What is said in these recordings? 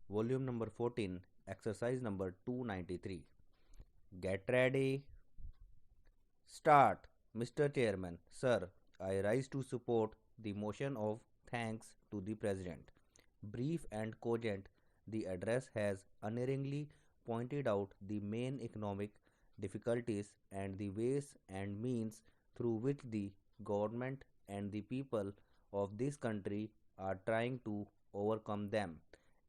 volume number 14, exercise number 293. Get ready, start. Mr. Chairman, Sir, I rise to support the motion of thanks to the President. Brief and cogent, the address has unerringly pointed out the main economic difficulties and the ways and means through which the government and the people of this country are trying to overcome them.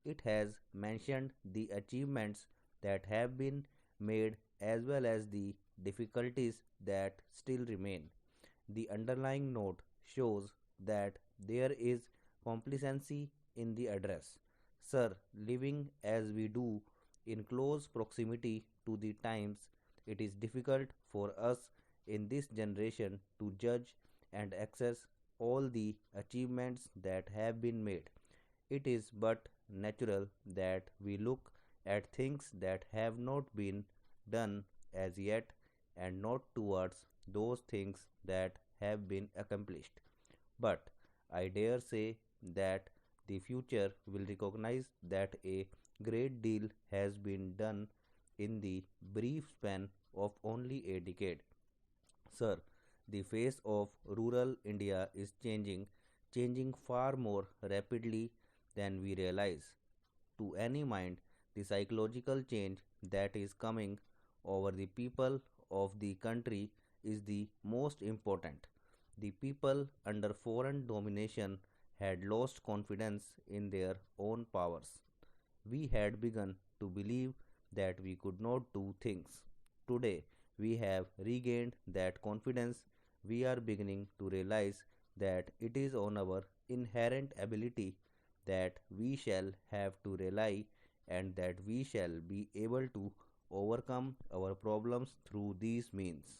It has mentioned the achievements that have been made as well as the difficulties that still remain. The underlying note shows that there is complacency in the address. Sir, living as we do in close proximity to the times, it is difficult for us in this generation to judge and access all the achievements that have been made. It is but natural that we look at things that have not been done as yet and not towards those things that have been accomplished. But I dare say that the future will recognize that a great deal has been done in the brief span of only a decade. Sir, the face of rural India is changing far more rapidly than we realize. To any mind, the psychological change that is coming over the people of the country is the most important. The people under foreign domination had lost confidence in their own powers. We had begun to believe that we could not do things. Today, we have regained that confidence. We are beginning to realize that it is on our inherent ability that we shall have to rely and that we shall be able to overcome our problems through these means.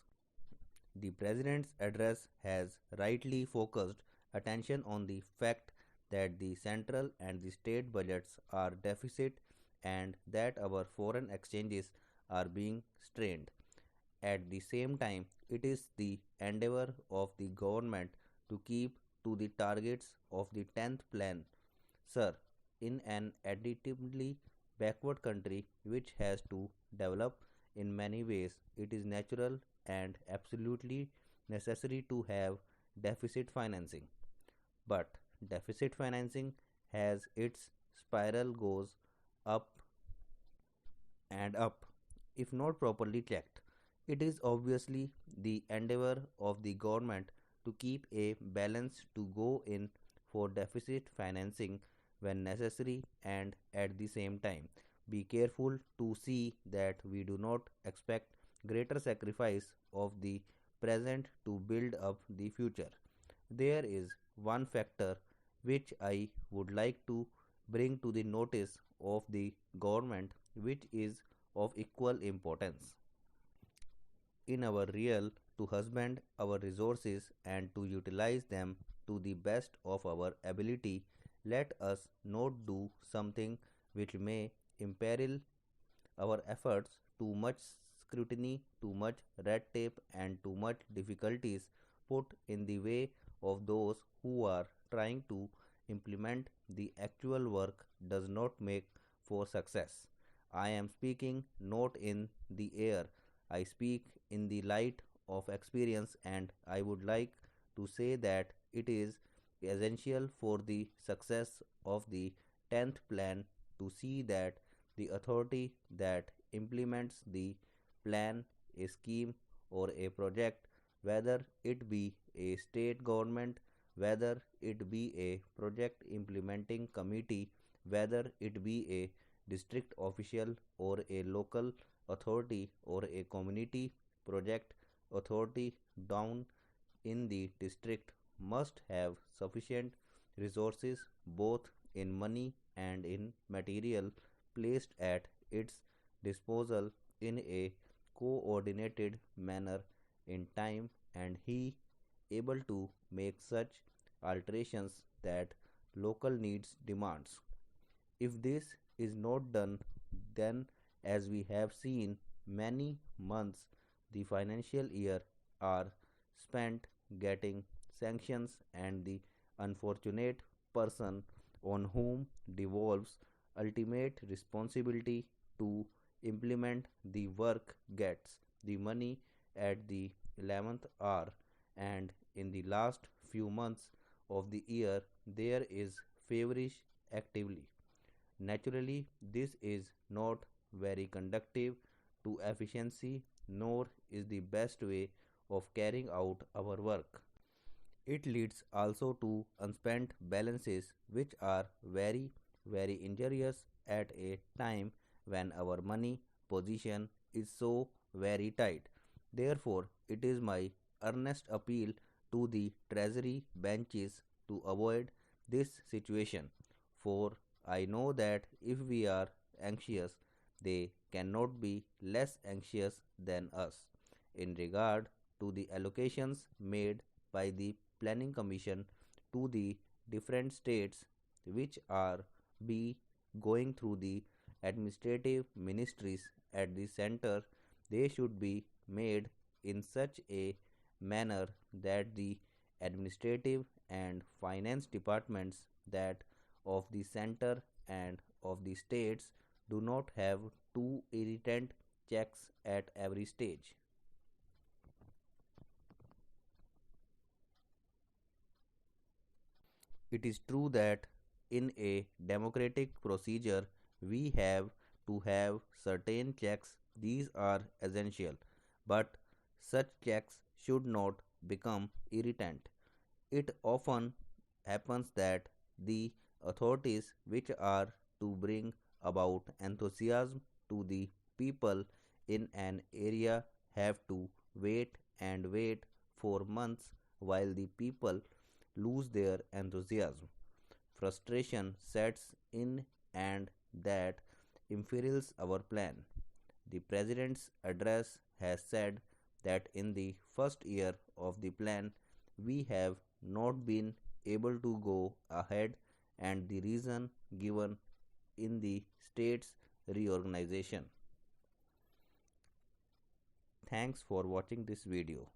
The President's address has rightly focused attention on the fact that the central and the state budgets are deficit and that our foreign exchanges are being strained. At the same time, it is the endeavor of the government to keep to the targets of the 10th plan. Sir, in an additively backward country which has to develop in many ways, it is natural and absolutely necessary to have deficit financing. But deficit financing has its spiral goes up and up if not properly checked. It is obviously the endeavor of the government to keep a balance to go in for deficit financing when necessary and at the same time be careful to see that we do not expect greater sacrifice of the present to build up the future. There is one factor which I would like to bring to the notice of the government which is of equal importance in our real to husband our resources and to utilize them to the best of our ability. Let us not do something which may imperil our efforts. Too much scrutiny, too much red tape, and too much difficulties put in the way of those who are trying to implement the actual work does not make for success. I am speaking not in the air, I speak in the light of experience, and I would like to say that it is essential for the success of the 10th plan to see that the authority that implements the plan, a scheme, or a project, whether it be a state government, whether it be a project implementing committee, whether it be a district official or a local authority or a community project authority down in the district must have sufficient resources both in money and in material placed at its disposal in a coordinated manner in time and he able to make such alterations that local needs demands. If this is not done, then as we have seen, many months the financial year are spent getting sanctions and the unfortunate person on whom devolves ultimate responsibility to implement the work gets the money at the 11th hour, and in the last few months of the year there is feverish activity. Naturally, this is not very conducive to efficiency nor is the best way of carrying out our work. It leads also to unspent balances, which are very injurious at a time when our money position is so very tight. Therefore, it is my earnest appeal to the Treasury benches to avoid this situation, for I know that if we are anxious, they cannot be less anxious than us. In regard to the allocations made by the Planning Commission to the different states which are be going through the administrative ministries at the center, they should be made in such a manner that the administrative and finance departments that of the center and of the states do not have two irritant checks at every stage. It is true that in a democratic procedure we have to have certain checks, these are essential, but such checks should not become irritant. It often happens that the authorities which are to bring about enthusiasm to the people in an area have to wait and wait for months while the people lose their enthusiasm. Frustration sets in and that imperils our plan. The President's address has said that in the first year of the plan we have not been able to go ahead, and the reason given in the state's reorganization. Thanks for watching this video.